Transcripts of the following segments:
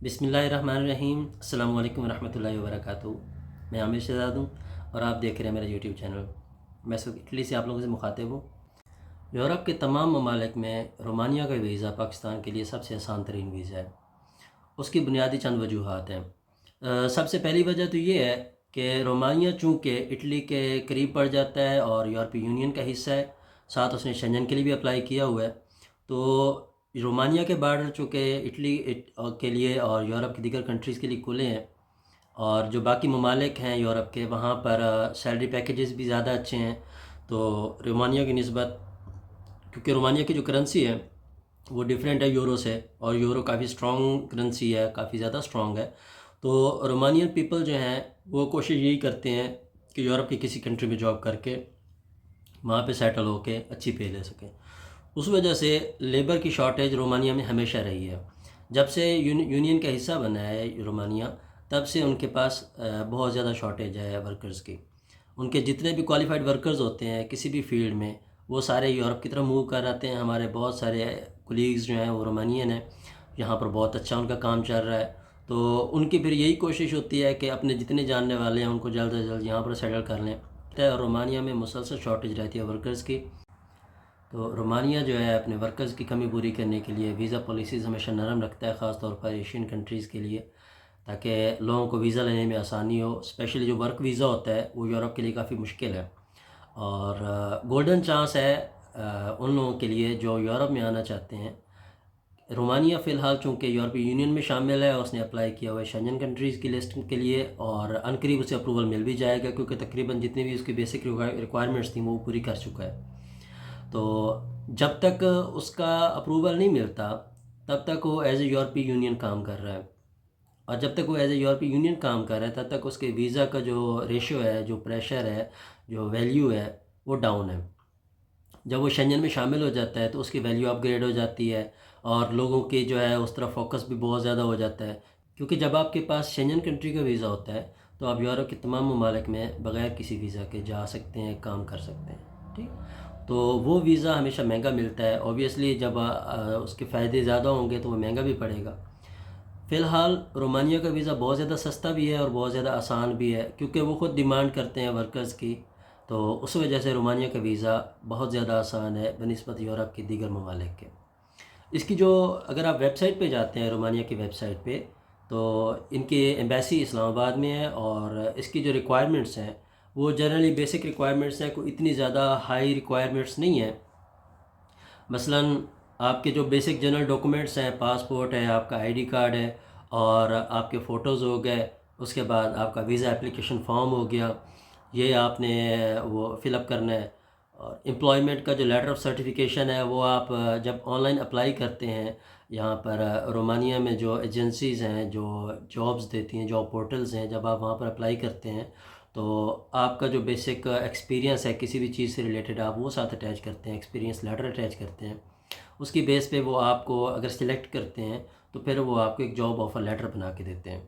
بسم اللہ الرحمن الرحیم۔ السلام علیکم ورحمۃ اللہ وبرکاتہ۔ میں عامر شہزاد ہوں اور آپ دیکھ رہے ہیں میرا یوٹیوب چینل۔ میں اس وقت اٹلی سے آپ لوگوں سے مخاطب ہوں۔ یورپ کے تمام ممالک میں رومانیہ کا ویزا پاکستان کے لیے سب سے آسان ترین ویزا ہے۔ اس کی بنیادی چند وجوہات ہیں۔ سب سے پہلی وجہ تو یہ ہے کہ رومانیہ چونکہ اٹلی کے قریب پڑ جاتا ہے اور یورپی یونین کا حصہ ہے، ساتھ اس نے شنجن کے لیے بھی اپلائی کیا ہوا ہے، تو رومانیہ کے بارڈر چونکہ اٹلی کے لیے اور یورپ کی دیگر کنٹریز کے لیے کھلے ہیں، اور جو باقی ممالک ہیں یورپ کے وہاں پر سیلری پیکیجز بھی زیادہ اچھے ہیں، تو رومانیہ کی نسبت، کیونکہ رومانیہ کی جو کرنسی ہے وہ ڈیفرنٹ ہے یورو سے، اور یورو کافی سٹرونگ کرنسی ہے، کافی زیادہ سٹرونگ ہے، تو رومانین پیپل جو ہیں وہ کوشش یہی کرتے ہیں کہ یورپ کی کسی کنٹری میں جاب کر کے وہاں پہ سیٹل ہو کے اچھی پے لے سکیں۔ اس وجہ سے لیبر کی شارٹیج رومانیہ میں ہمیشہ رہی ہے۔ جب سے یونین کا حصہ بنا ہے رومانیہ، تب سے ان کے پاس بہت زیادہ شارٹیج ہے ورکرز کی۔ ان کے جتنے بھی کوالیفائڈ ورکرز ہوتے ہیں کسی بھی فیلڈ میں، وہ سارے یورپ کی طرف موو کر آتے ہیں۔ ہمارے بہت سارے کولیگز جو ہیں وہ رومانین ہیں، یہاں پر بہت اچھا ان کا کام چل رہا ہے، تو ان کی پھر یہی کوشش ہوتی ہے کہ اپنے جتنے جاننے والے ہیں ان کو جلد از جلد یہاں پر سیٹل کر لیں۔ اور رومانیہ میں مسلسل شارٹیج رہتی ہے ورکرز کی، تو رومانیہ جو ہے اپنے ورکرز کی کمی پوری کرنے کے لیے ویزا پالیسیز ہمیشہ نرم رکھتا ہے، خاص طور پر ایشین کنٹریز کے لیے، تاکہ لوگوں کو ویزا لینے میں آسانی ہو۔ اسپیشلی جو ورک ویزا ہوتا ہے وہ یورپ کے لیے کافی مشکل ہے، اور گولڈن چانس ہے ان لوگوں کے لیے جو یورپ میں آنا چاہتے ہیں۔ رومانیہ فی الحال چونکہ یورپی یونین میں شامل ہے، اس نے اپلائی کیا ہوا ہے شنجن کنٹریز کی لسٹ کے لیے، اور عنقریب اسے اپروول مل بھی جائے گا، کیونکہ تقریباً جتنی بھی اس کی بیسک ریکوائرمنٹس تھیں وہ پوری کر چکا ہے۔ تو جب تک اس کا اپروول نہیں ملتا تب تک وہ ایز اے یورپی یونین کام کر رہا ہے، اور جب تک وہ ایز اے یورپی یونین کام کر رہا ہے تب تک اس کے ویزا کا جو ریشو ہے، جو پریشر ہے، جو ویلیو ہے، وہ ڈاؤن ہے۔ جب وہ شنجن میں شامل ہو جاتا ہے تو اس کی ویلیو اپ گریڈ ہو جاتی ہے، اور لوگوں کی جو ہے اس طرف فوکس بھی بہت زیادہ ہو جاتا ہے، کیونکہ جب آپ کے پاس شنجن کنٹری کا ویزا ہوتا ہے تو آپ یورپ کے تمام ممالک میں بغیر کسی ویزا کے جا سکتے ہیں، کام کر سکتے ہیں، ٹھیک۔ تو وہ ویزا ہمیشہ مہنگا ملتا ہے، اوبیسلی جب اس کے فائدے زیادہ ہوں گے تو وہ مہنگا بھی پڑے گا۔ فی الحال رومانیہ کا ویزا بہت زیادہ سستا بھی ہے اور بہت زیادہ آسان بھی ہے، کیونکہ وہ خود ڈیمانڈ کرتے ہیں ورکرز کی، تو اس وجہ سے رومانیہ کا ویزا بہت زیادہ آسان ہے بنسبت یورپ کی دیگر ممالک کے۔ اس کی جو اگر آپ ویب سائٹ پہ جاتے ہیں رومانیہ کی ویب سائٹ پہ، تو ان کی ایمبیسی اسلام آباد میں ہے، اور اس کی جو ریکوائرمنٹس ہیں وہ جنرلی بیسک ریکوائرمنٹس ہیں، کوئی اتنی زیادہ ہائی ریکوائرمنٹس نہیں ہیں۔ مثلاً آپ کے جو بیسک جنرل ڈاکومنٹس ہیں، پاسپورٹ ہے، آپ کا آئی ڈی کارڈ ہے، اور آپ کے فوٹوز ہو گئے، اس کے بعد آپ کا ویزا اپلیکیشن فارم ہو گیا، یہ آپ نے وہ فل اپ کرنا ہے، اور امپلائمنٹ کا جو لیٹر آف سرٹیفکیشن ہے وہ آپ جب آن لائن اپلائی کرتے ہیں یہاں پر رومانیہ میں، جو ایجنسیز ہیں جو جابز دیتی ہیں، جاب پورٹلز ہیں، جب آپ وہاں پر اپلائی کرتے ہیں تو آپ کا جو بیسک ایکسپیرینس ہے کسی بھی چیز سے ریلیٹڈ آپ وہ ساتھ اٹیچ کرتے ہیں، ایکسپیرینس لیٹر اٹیچ کرتے ہیں، اس کی بیس پہ وہ آپ کو اگر سلیکٹ کرتے ہیں تو پھر وہ آپ کو ایک جاب آفر لیٹر بنا کے دیتے ہیں۔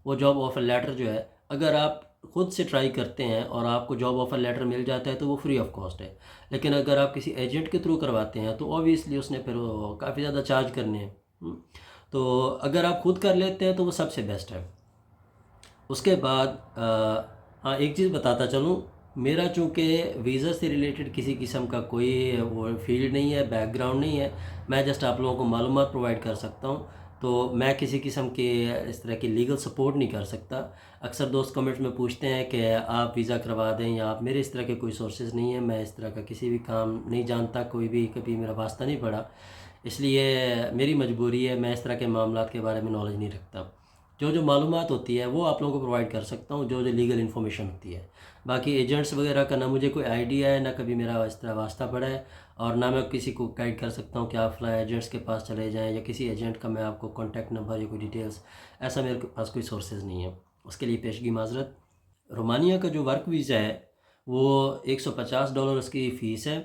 وہ جاب آفر لیٹر جو ہے اگر آپ خود سے ٹرائی کرتے ہیں اور آپ کو جاب آفر لیٹر مل جاتا ہے تو وہ فری آف کاسٹ ہے، لیکن اگر آپ کسی ایجنٹ کے تھرو کرواتے ہیں تو اوبیسلی اس نے پھر وہ کافی زیادہ چارج کرنے ہیں۔ تو اگر آپ خود کر لیتے ہیں تو وہ سب سے بیسٹ ہے۔ اس کے بعد ہاں ایک چیز بتاتا چلوں، میرا چونکہ ویزا سے ریلیٹڈ کسی قسم کا کوئی وہ فیلڈ نہیں ہے، بیک گراؤنڈ نہیں ہے، میں جسٹ آپ لوگوں کو معلومات پرووائڈ کر سکتا ہوں، تو میں کسی قسم کے اس طرح کی لیگل سپورٹ نہیں کر سکتا۔ اکثر دوست کمنٹس میں پوچھتے ہیں کہ آپ ویزا کروا دیں یا آپ، میرے اس طرح کے کوئی سورسز نہیں ہیں، میں اس طرح کا کسی بھی کام نہیں جانتا، کوئی بھی کبھی میرا واسطہ نہیں پڑا، اس لیے میری مجبوری ہے، میں اس طرح کے معاملات کے بارے میں نالج نہیں رکھتا۔ جو معلومات ہوتی ہے وہ آپ لوگوں کو پرووائڈ کر سکتا ہوں، جو لیگل انفارمیشن ہوتی ہے۔ باقی ایجنٹس وغیرہ کا نہ مجھے کوئی آئیڈیا ہے، نہ کبھی میرا اس طرح واسطہ پڑا ہے، اور نہ میں کسی کو گائیڈ کر سکتا ہوں کہ آپ فلاں ایجنٹس کے پاس چلے جائیں، یا کسی ایجنٹ کا میں آپ کو کانٹیکٹ نمبر یا کوئی ڈیٹیلز، ایسا میرے پاس کوئی سورسز نہیں ہے، اس کے لیے پیشگی معذرت۔ رومانیہ کا جو ورک ویزا ہے وہ $150 اس کی فیس ہے،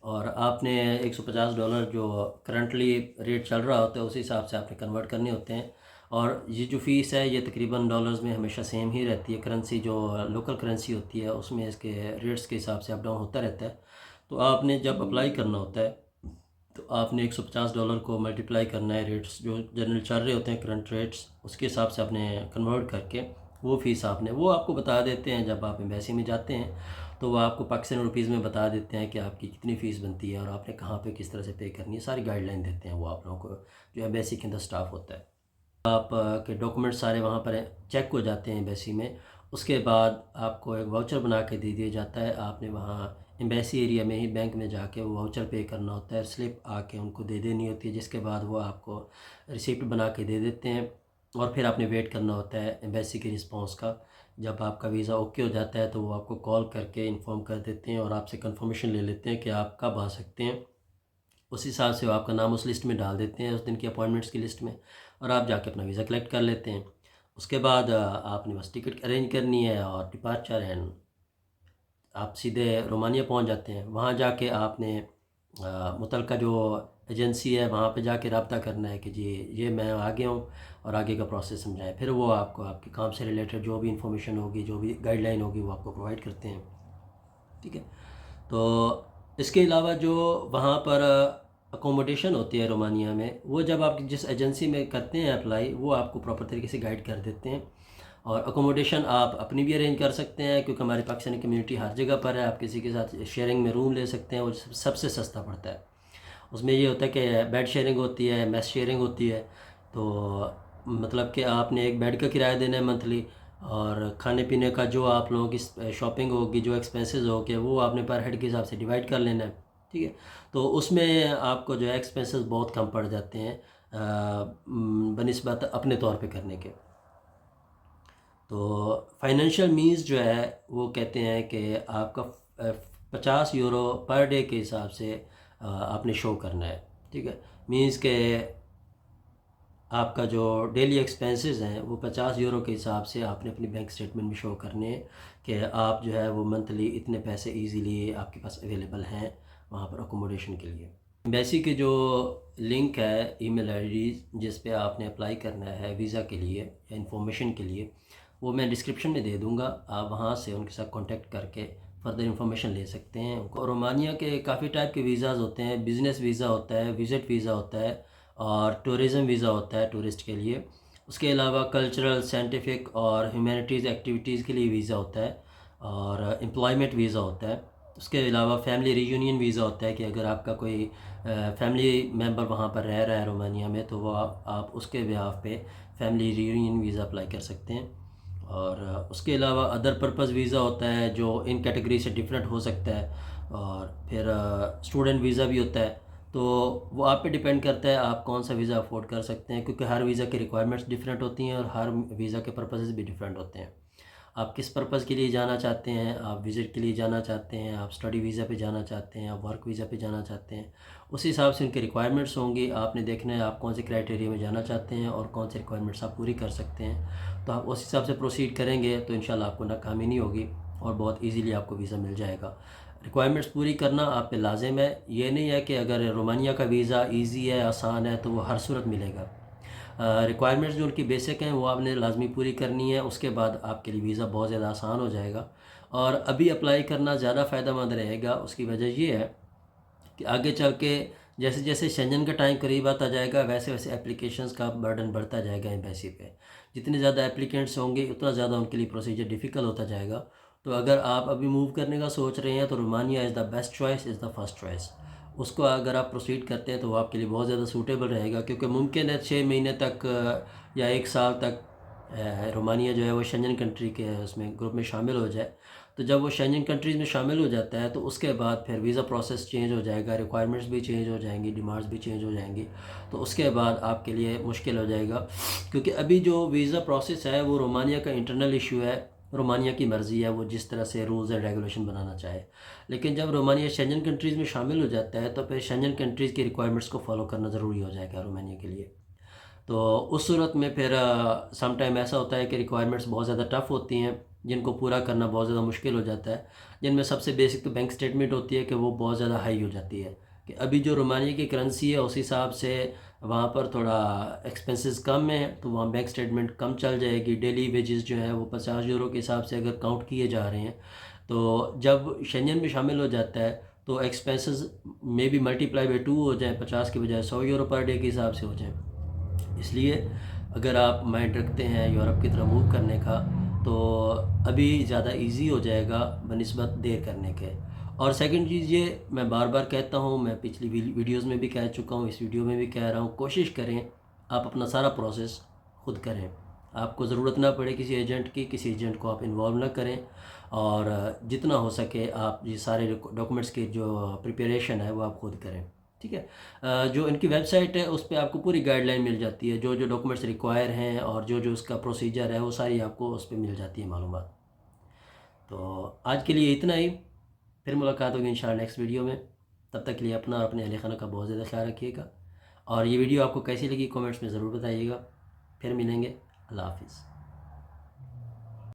اور آپ نے $150 جو کرنٹلی ریٹ چل رہا ہوتا ہے اس حساب سے آپ نے کنورٹ کرنے ہوتے ہیں، اور یہ جو فیس ہے یہ تقریباً ڈالرز میں ہمیشہ سیم ہی رہتی ہے، کرنسی جو لوکل کرنسی ہوتی ہے اس میں اس کے ریٹس کے حساب سے اپ ڈاؤن ہوتا رہتا ہے۔ تو آپ نے جب اپلائی کرنا ہوتا ہے تو آپ نے $150 کو ملٹیپلائی کرنا ہے ریٹس جو جنرل چل رہے ہوتے ہیں کرنٹ ریٹس، اس کے حساب سے آپ نے کنورٹ کر کے وہ فیس وہ آپ کو بتا دیتے ہیں جب آپ ایمبیسی میں جاتے ہیں، تو وہ آپ کو پاکستانی روپیز میں بتا دیتے ہیں کہ آپ کی کتنی فیس بنتی ہے اور آپ نے کہاں پہ کس طرح سے پے کرنی ہے، ساری گائیڈ لائن دیتے ہیں وہ آپ لوگوں کو جو ایمبیسی کے اندر سٹاف ہوتا ہے۔ آپ کے ڈاکومنٹ سارے وہاں پر چیک ہو جاتے ہیں ایمبیسی میں، اس کے بعد آپ کو ایک واؤچر بنا کے دے دیا جاتا ہے، آپ نے وہاں ایمبیسی ایریا میں ہی بینک میں جا کے وہ واؤچر پے کرنا ہوتا ہے، سلپ آ کے ان کو دے دینی ہوتی ہے، جس کے بعد وہ آپ کو ریسیپٹ بنا کے دے دیتے ہیں، اور پھر آپ نے ویٹ کرنا ہوتا ہے ایمبیسی کی رسپانس کا۔ جب آپ کا ویزا اوکے ہو جاتا ہے تو وہ آپ کو کال کر کے انفارم کر دیتے ہیں اور آپ سے کنفرمیشن لے لیتے ہیں کہ آپ کب آ سکتے ہیں، اس حساب سے وہ آپ کا نام اس لسٹ میں ڈال دیتے ہیں، اس دن کی اپوائنٹمنٹس کی لسٹ میں، اور آپ جا کے اپنا ویزا کلیکٹ کر لیتے ہیں۔ اس کے بعد آپ نے بس ٹکٹ ارینج کرنی ہے اور ڈپارچر اینڈ آپ سیدھے رومانیہ پہنچ جاتے ہیں۔ وہاں جا کے آپ نے متعلقہ جو ایجنسی ہے وہاں پہ جا کے رابطہ کرنا ہے کہ جی یہ میں آ گیا ہوں اور آگے کا پروسیس سمجھائیں، پھر وہ آپ کو آپ کے کام سے ریلیٹڈ جو بھی انفارمیشن ہوگی، جو بھی گائیڈ لائن ہوگی وہ آپ کو پرووائڈ کرتے ہیں، ٹھیک ہے۔ تو اس کے علاوہ جو وہاں پر اکوموڈیشن ہوتی ہے رومانیہ میں، وہ جب آپ جس ایجنسی میں کرتے ہیں اپلائی، وہ آپ کو پراپر طریقے سے گائیڈ کر دیتے ہیں، اور اکوموڈیشن آپ اپنی بھی ارینج کر سکتے ہیں کیونکہ ہماری پاکستانی کمیونٹی ہر جگہ پر ہے، آپ کسی کے ساتھ شیئرنگ میں روم لے سکتے ہیں، وہ سب سے سستا پڑتا ہے۔ اس میں یہ ہوتا ہے کہ بیڈ شیئرنگ ہوتی ہے، میس شیئرنگ ہوتی ہے، تو مطلب کہ آپ نے ایک بیڈ کا کرایہ دینا ہے منتھلی، اور کھانے پینے کا جو آپ لوگوں کی شاپنگ ہوگی، جو ایکسپینسز ہوگی، وہ آپ نے پر ہیڈ کے حساب سے ڈیوائڈ کر لینا ہے، ٹھیک ہے۔ تو اس میں آپ کو جو ہے ایکسپینسز بہت کم پڑ جاتے ہیں بنسبت اپنے طور پہ کرنے کے۔ تو فائنینشیل مینز جو ہے وہ کہتے ہیں کہ آپ کا €50 پر ڈے کے حساب سے آپ نے شو کرنا ہے، ٹھیک ہے۔ مینز کہ آپ کا جو ڈیلی ایکسپینسز ہیں وہ €50 کے حساب سے آپ نے اپنی بینک اسٹیٹمنٹ میں شو کرنے ہیں کہ آپ جو ہے وہ منتھلی اتنے پیسے ایزیلی آپ کے پاس اویلیبل ہیں وہاں پر اکوموڈیشن کے لیے۔ ایمبیسی کے جو لنک ہے ای میل آئی ڈی جس پہ آپ نے اپلائی کرنا ہے ویزا کے لیے یا انفارمیشن کے لیے، وہ میں ڈسکرپشن میں دے دوں گا، آپ وہاں سے ان کے ساتھ کانٹیکٹ کر کے فردر انفارمیشن لے سکتے ہیں۔ رومانیہ کے کافی ٹائپ کے ویزاز ہوتے ہیں، بزنس ویزا ہوتا ہے، وزٹ ویزا ہوتا ہے، اور ٹورزم ویزا ہوتا ہے ٹورسٹ کے لیے۔ اس کے علاوہ کلچرل، سائنٹیفک اور ہیومینٹیز ایکٹیویٹیز کے لیے ویزا ہوتا ہے، اور امپلائمنٹ ویزا ہوتا ہے۔ اس کے علاوہ فیملی ری یونین ویزا ہوتا ہے کہ اگر آپ کا کوئی فیملی ممبر وہاں پر رہ رہا ہے رومانیہ میں، تو وہ آپ اس کے بیہاف پہ فیملی ری یونین ویزا اپلائی کر سکتے ہیں۔ اور اس کے علاوہ ادر پرپز ویزا ہوتا ہے جو ان کیٹیگری سے ڈفرینٹ ہو سکتا ہے، اور پھر اسٹوڈنٹ ویزا بھی ہوتا ہے، تو وہ آپ پہ ڈیپینڈ کرتا ہے آپ کون سا ویزا افورڈ کر سکتے ہیں، کیونکہ ہر ویزا کی ریکوائرمنٹس ڈفرینٹ ہوتی ہیں اور ہر ویزا کے پرپزز بھی ڈفرینٹ ہوتے ہیں۔ آپ کس پرپز کے لیے جانا چاہتے ہیں، آپ وزٹ کے لیے جانا چاہتے ہیں، آپ اسٹڈی ویزا پہ جانا چاہتے ہیں، آپ ورک ویزا پہ جانا چاہتے ہیں، اس حساب سے ان کی ریکوائرمنٹس ہوں گی۔ آپ نے دیکھنا ہے آپ کون سے کرائٹیریا میں جانا چاہتے ہیں اور کون سے ریکوائرمنٹس آپ پوری کر سکتے ہیں، تو آپ اس حساب سے پروسیڈ کریں گے تو انشاءاللہ آپ کو ناکامی نہیں ہوگی اور بہت ایزیلی آپ کو ویزا مل جائے گا۔ ریکوائرمنٹس پوری کرنا آپ پہ لازم ہے، یہ نہیں ہے کہ اگر رومانیہ کا ویزا ایزی ہے، آسان ہے، تو وہ ہر صورت ملے گا۔ ریکوائرمنٹس جو ان کی بیسک ہیں وہ آپ نے لازمی پوری کرنی ہے، اس کے بعد آپ کے لیے ویزا بہت زیادہ آسان ہو جائے گا، اور ابھی اپلائی کرنا زیادہ فائدہ مند رہے گا۔ اس کی وجہ یہ ہے کہ آگے چل کے جیسے جیسے شنجن کا ٹائم قریب آتا جائے گا، ویسے ویسے اپلیکیشنز کا برڈن بڑھتا جائے گا ایمبیسی پہ، جتنے زیادہ اپلیکینٹس ہوں گے اتنا زیادہ ان کے لیے پروسیجر ڈیفیکلٹ ہوتا جائے گا۔ تو اگر آپ ابھی موو کرنے کا سوچ رہے ہیں تو Romania is the best choice, is the first choice. اس کو اگر آپ پروسیڈ کرتے ہیں تو وہ آپ کے لیے بہت زیادہ سوٹیبل رہے گا، کیونکہ ممکن ہے 6 مہینے تک یا 1 سال تک رومانیہ جو ہے وہ شنجن کنٹری کے اس میں گروپ میں شامل ہو جائے۔ تو جب وہ شنجن کنٹریز میں شامل ہو جاتا ہے تو اس کے بعد پھر ویزا پروسیس چینج ہو جائے گا، ریکوائرمنٹس بھی چینج ہو جائیں گی، ڈیمانڈس بھی چینج ہو جائیں گی، تو اس کے بعد آپ کے لیے مشکل ہو جائے گا، کیونکہ ابھی جو ویزا پروسیس ہے وہ رومانیہ کا انٹرنل ایشو ہے، رومانیہ کی مرضی ہے وہ جس طرح سے رولز اینڈ ریگولیشن بنانا چاہے۔ لیکن جب رومانیہ شنجن کنٹریز میں شامل ہو جاتا ہے تو پھر شنجن کنٹریز کی ریکوائرمنٹس کو فالو کرنا ضروری ہو جائے گا رومانیہ کے لیے۔ تو اس صورت میں پھر سم ٹائم ایسا ہوتا ہے کہ ریکوائرمنٹس بہت زیادہ ٹف ہوتی ہیں، جن کو پورا کرنا بہت زیادہ مشکل ہو جاتا ہے، جن میں سب سے بیسک تو بینک سٹیٹمنٹ ہوتی ہے کہ وہ بہت زیادہ ہائی ہو جاتی ہے، کہ ابھی جو رومانیہ کی کرنسی ہے اس حساب سے وہاں پر تھوڑا ایکسپینسز کم ہیں، تو وہاں بینک سٹیٹمنٹ کم چل جائے گی۔ ڈیلی ویجز جو ہے وہ €50 کے حساب سے اگر کاؤنٹ کیے جا رہے ہیں، تو جب شنجن میں شامل ہو جاتا ہے تو ایکسپینسز میں بھی ملٹیپلائی بائی 2 ہو جائیں، 50 کے بجائے 100 یورو پر ڈے کے حساب سے ہو جائیں۔ اس لیے اگر آپ مائنڈ رکھتے ہیں یورپ کی طرف موو کرنے کا تو ابھی زیادہ ایزی ہو جائے گا بنسبت دیر کرنے کے۔ اور سیکنڈ چیز یہ میں بار بار کہتا ہوں، میں پچھلی ویڈیوز میں بھی کہہ چکا ہوں، اس ویڈیو میں بھی کہہ رہا ہوں، کوشش کریں آپ اپنا سارا پروسیس خود کریں۔ آپ کو ضرورت نہ پڑے کسی ایجنٹ کی، کسی ایجنٹ کو آپ انوالو نہ کریں، اور جتنا ہو سکے آپ یہ سارے ڈاکومنٹس کی جو پریپریشن ہے وہ آپ خود کریں، ٹھیک ہے۔ جو ان کی ویب سائٹ ہے اس پہ آپ کو پوری گائیڈ لائن مل جاتی ہے، جو جو ڈاکومنٹس ریکوائر ہیں اور جو جو اس کا پروسیجر ہے وہ ساری آپ کو اس پہ مل جاتی ہے معلومات۔ تو آج کے لیے اتنا ہی، پھر ملاقات ہوگی انشاءاللہ نیکسٹ ویڈیو میں۔ تب تک کے لیے اپنا اور اپنے اہل خانہ کا بہت زیادہ خیال رکھیے گا، اور یہ ویڈیو آپ کو کیسی لگی کامنٹس میں ضرور بتائیے گا۔ پھر ملیں گے، اللہ حافظ۔